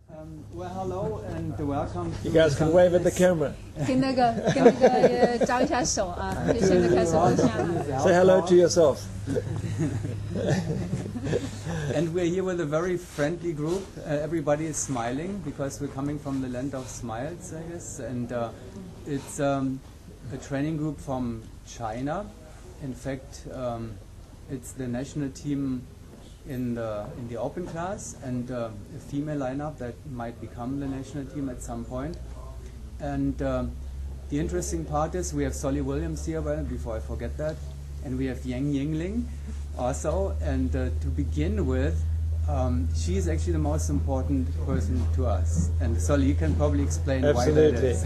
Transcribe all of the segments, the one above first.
Well, hello and welcome. You guys can wave at the camera. 跟那个招一下手啊，就现在开始录像了。Say hello to yourself. And we're here with a very friendly group. Everybody is smiling because we're coming from the land of smiles, I guess. And it's a training group from China. In fact, it's the national team in the open class and a female lineup that might become the national team at some point. And the interesting part is we have Solly Williams here, well, before I forget that, and we have Yang Yingling also. And to begin with, she is actually the most important person to us. And Solly, you can probably explain why that is.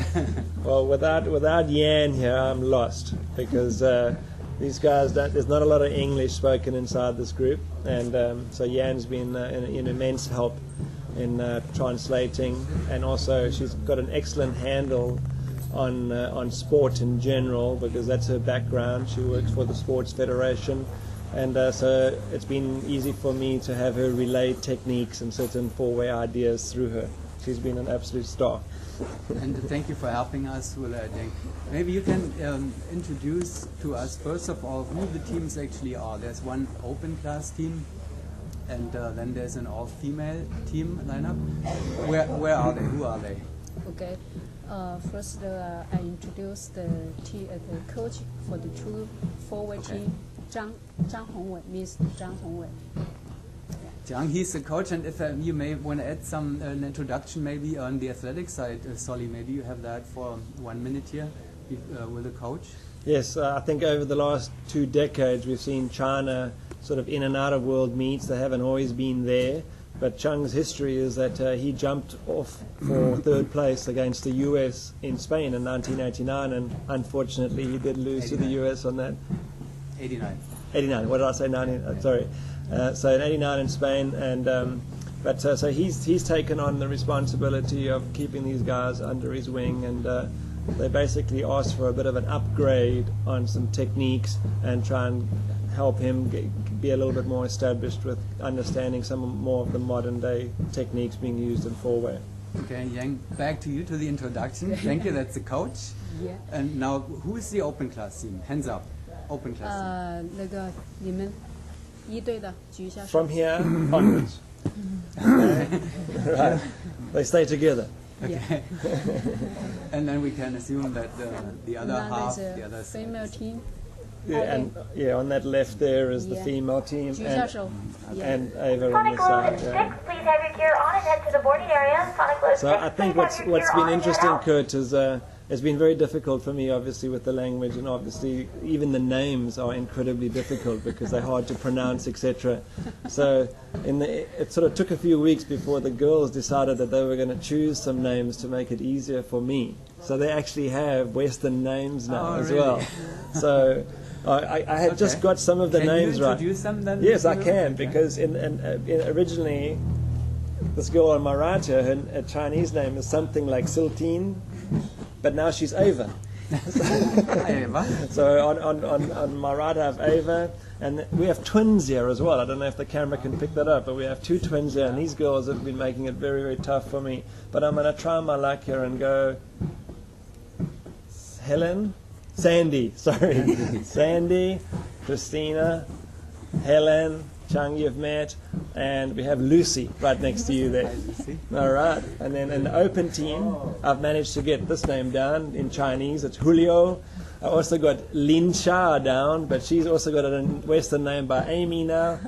Well, without Yan here, I'm lost because these guys, there's not a lot of English spoken inside this group, and so Yan's been an immense help in translating, and also she's got an excellent handle on sport in general because that's her background. She works for the Sports Federation, and so it's been easy for me to have her relay techniques and certain four-way ideas through her. She's been an absolute star. And thank you for helping us with that. Maybe you can introduce to us, first of all, who the teams actually are. There's one open class team, and then there's an all-female team lineup. Where are they? Who are they? Okay. First, I introduce the coach for the two forward team. Zhang Hongwei, Miss Zhang Hongwei. Jiang, he's the coach, and if you may want to add an introduction maybe on the athletic side, Solly, maybe you have that for 1 minute here with the coach. Yes, I think over the last 2 decades we've seen China sort of in and out of world meets. They haven't always been there, but Chang's history is that he jumped off for third place against the US in Spain in 1989, and unfortunately he did lose 89. To the US on that. 89. What did I say? 90. Sorry. So in '89 in Spain, and so he's taken on the responsibility of keeping these guys under his wing, and they basically asked for a bit of an upgrade on some techniques and try and help him be a little bit more established with understanding some more of the modern day techniques being used in four-way. Okay, Yang, back to you to the introduction. Thank you. That's the coach. Yeah. And now, who is the open class team? Hands up. Open class team. 那个你们一队的举一下手。 From here onwards. Right. They stay together. Okay. And then we can assume that the other half, the other female team. Yeah, and on that left there is the female team, and Ava on this side. Yeah. Please have your gear on and head to the boarding area. So I think what's been interesting, Kurt, is it's been very difficult for me, obviously, with the language, and obviously even the names are incredibly difficult because they're hard to pronounce, etc. So it sort of took a few weeks before the girls decided that they were going to choose some names to make it easier for me. So they actually have Western names now as really? well. So I had just got some of the names right. Can you introduce them then? Yes, I can, because originally this girl on my right here, her Chinese name is something like Siltine, but now she's Ava. So on my right I have Ava, and we have twins here as well. I don't know if the camera can pick that up, but we have 2 twins here, and these girls have been making it very, very tough for me. But I'm going to try my luck here and go Sandy, Christina, Helen, Chang you've met, and we have Lucy right next to you there. All right, and then in the open team, I've managed to get this name down in Chinese. It's Julio. I also got Lin Sha down, but she's also got a Western name by Amy now.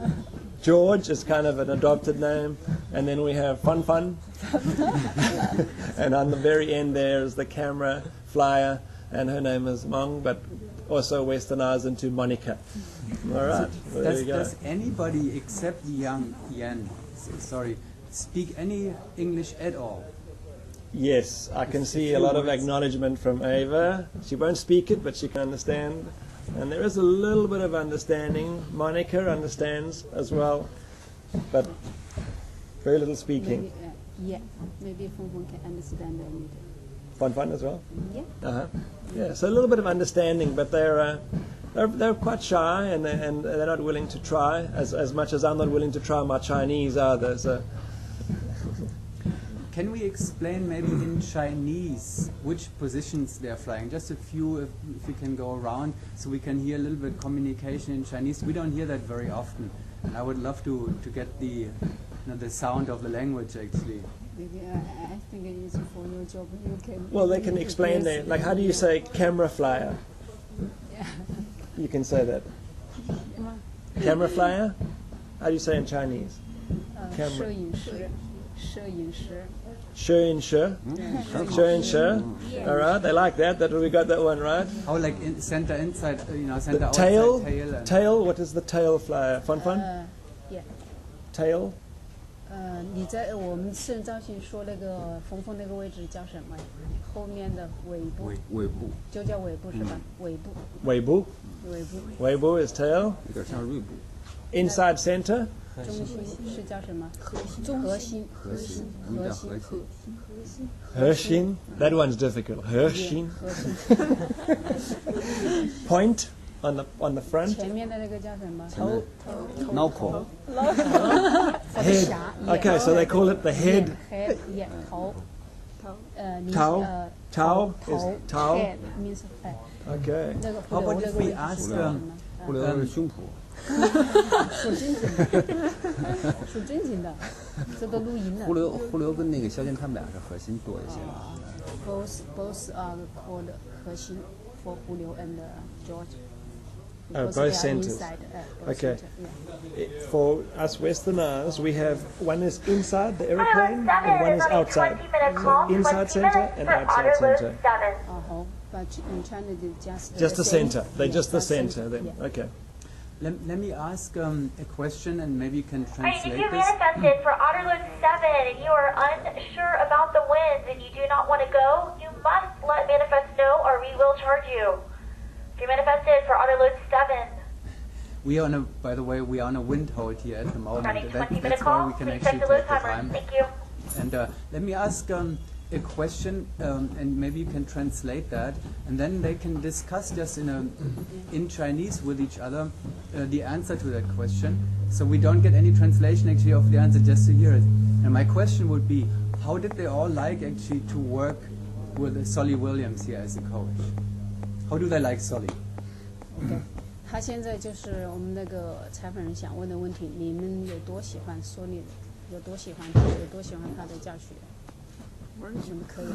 George is kind of an adopted name, and then we have Fun Fun. And on the very end there is the camera flyer, and her name is Mong, but also westernized into Monica. All right, well, there you go. Does anybody except Yan, speak any English at all? Yes, I can see a lot of acknowledgement from Ava. She won't speak it, but she can understand. And there is a little bit of understanding. Monica understands as well, but very little speaking. Maybe Fun can understand a little. Fun as well? Yeah. Yeah, so a little bit of understanding, but they're quite shy, and they're not willing to try as much as I'm not willing to try my Chinese either. So can we explain maybe in Chinese which positions they're flying? Just a few, if we can go around, so we can hear a little bit communication in Chinese. We don't hear that very often, and I would love to get the the sound of the language actually. I think it is for your job. You can. Well, they can explain that. Like, how do you say camera flyer? Yeah. You can say that. Camera flyer? How do you say in Chinese? 摄影师，摄影师。 Sure. All right, they like that. That we got that one right. Oh, like center inside, center The outside tail. and Tail. What is the tail flyer? Fun. Yeah. Tail. 你在我们摄影造型说那个峰峰那个位置叫什么？后面的尾部。尾部就叫尾部是吧？尾部。尾部。尾部 is tail. 有点像锐步。 Inside center. 中心是叫什么？核心。核心. That one's difficult. 核心. Point on the front. 前面的那个叫什么？脑壳。 Head. Okay, so they call it the head. Head. Yeah. 头。Tao is tao. Head means head. Okay. 那个 How 胡 about 流 if 那个 we 位置 ask 是叫什么？互联网胸脯。属正经的，属正经的，这都录音了。互流跟那个萧剑他们俩是核心多一些。Both are called 核心 for 胡流 and George. Oh, Because both they are centers. inside, both Okay. center, yeah. For us Westerners, we have one is inside the Honolulu aeroplane 7 and one is is on a outside. 20-minute call, Inside 20 center minutes and for outside Honolulu center. 7. But in China, they Just the same. center. They're Yeah, just the that's center then. Yeah. Okay. Let me ask a question, and maybe you can Alright, if translate you this. manifested for Honolulu 7 and you are unsure about the winds and you do not want to go, you must let Manifest know or we will charge you. If you manifested for Honolulu 7, We are on a, by the way, we are on a wind hold here at the moment. running That, 20-minute that's why call, we can please actually check the load take the timer. time. Thank you. And let me ask a question, and maybe you can translate that, and then they can discuss just in Chinese with each other the answer to that question. So we don't get any translation actually of the answer, just to hear it. And my question would be, how did they all like actually to work with Solly Williams here as a coach? How do they like Solly? OK， 他现在就是我们那个采访人想问的问题：你们有多喜欢说你，有多喜欢他，有多喜欢他的教学？你们可以。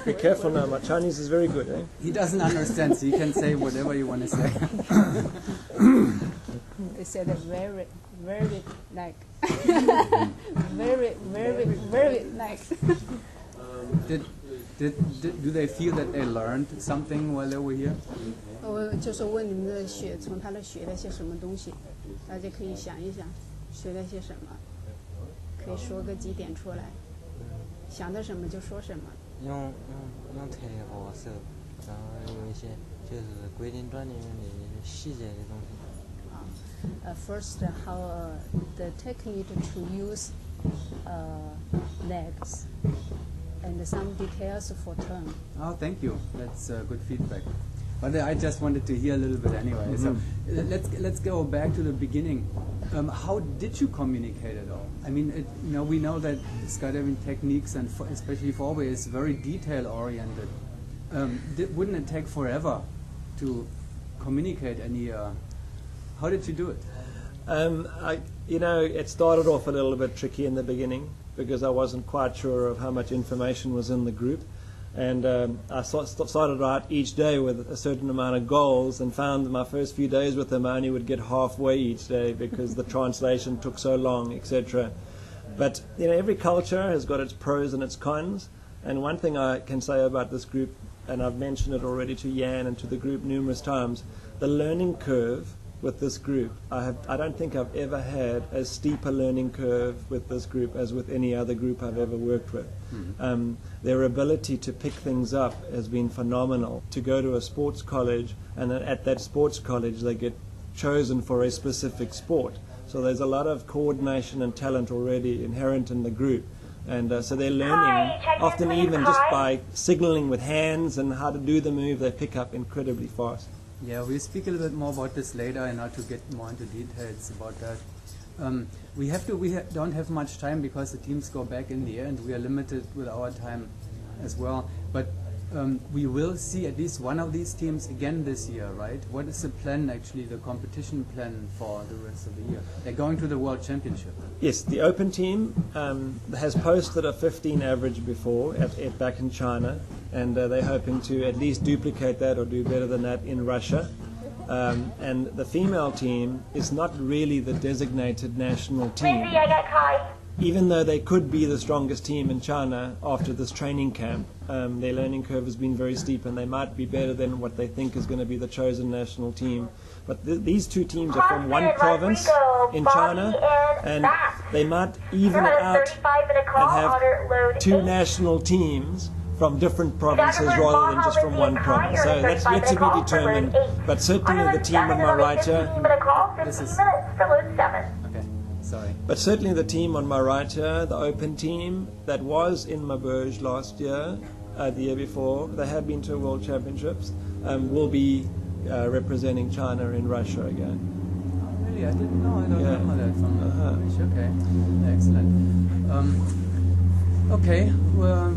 Be careful now. My Chinese is very good, eh? He doesn't understand, so you can say whatever you want to say. They said very, very like, very like. Do they feel that they learned something while they were here? 我就是问你们的从他那学了些什么东西，大家可以想一想，学了些什么，可以说个几点出来，想到什么就说什么。用腿和手，然后有一些就是规定锻炼的一些细节的东西。First, how the technique to use legs and some details for turn. Oh, thank you. That's good feedback. But I just wanted to hear a little bit anyway. So let's go back to the beginning. How did you communicate at all? I mean, we know that skydiving techniques and especially four-way is very detail oriented. Wouldn't it take forever to communicate any? How did you do it? It started off a little bit tricky in the beginning because I wasn't quite sure of how much information was in the group. And I started out each day with a certain amount of goals and found that my first few days with them I only would get halfway each day because the translation took so long, etc. But every culture has got its pros and its cons. And one thing I can say about this group, and I've mentioned it already to Yan and to the group numerous times, the learning curve with this group, I don't think I've ever had as steep a learning curve with this group as with any other group I've ever worked with. Their ability to pick things up has been phenomenal. To go to a sports college, and then at that sports college they get chosen for a specific sport. So there's a lot of coordination and talent already inherent in the group. And so they're learning, often even just by signaling with hands and how to do the move, they pick up incredibly fast. Yeah, we'll speak a little bit more about this later and how to get more into details about that. We don't have much time because the teams go back in the air and we are limited with our time as well. But we will see at least one of these teams again this year, right? What is the plan actually, the competition plan for the rest of the year? They're going to the World Championship. Yes, the Open team has posted a 15 average before back in China, and they're hoping to at least duplicate that or do better than that in Russia. And the female team is not really the designated national team, Lindsay, I got Kai. even though they could be the strongest team in China after this training camp. Their learning curve has been very steep, and they might be better than what they think is going to be the chosen national team. But these two teams are from one province in China, and they might even it out and have two national teams from different provinces rather than just from one province. So that's yet to be determined, but certainly the team on my right here, This is- for load 7. Okay, sorry. but certainly the team on my right here, the Open team that was in Maburj last year, the year before, they have been to World Championships, will be representing China in Russia again. Oh, really? I didn't know. I don't Yeah. know that from the English. Okay, excellent. Okay, well,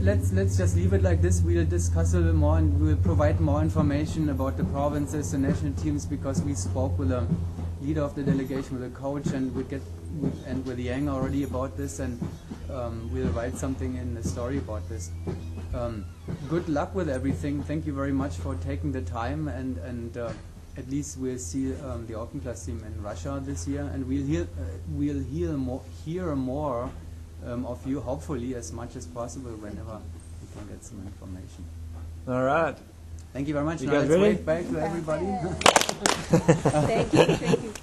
let's just leave it like this. We'll discuss a little more and we'll provide more information about the provinces, the national teams, because we spoke with the leader of the delegation, with the coach, and with Yang already about this, and we'll write something in the story about this. Good luck with everything. Thank you very much for taking the time, and at least we'll see the open class team in Russia this year, and we'll hear more of you, hopefully as much as possible whenever we can get some information. All right. Thank you very much. You Now guys let's ready? wave back to everybody. Thank you.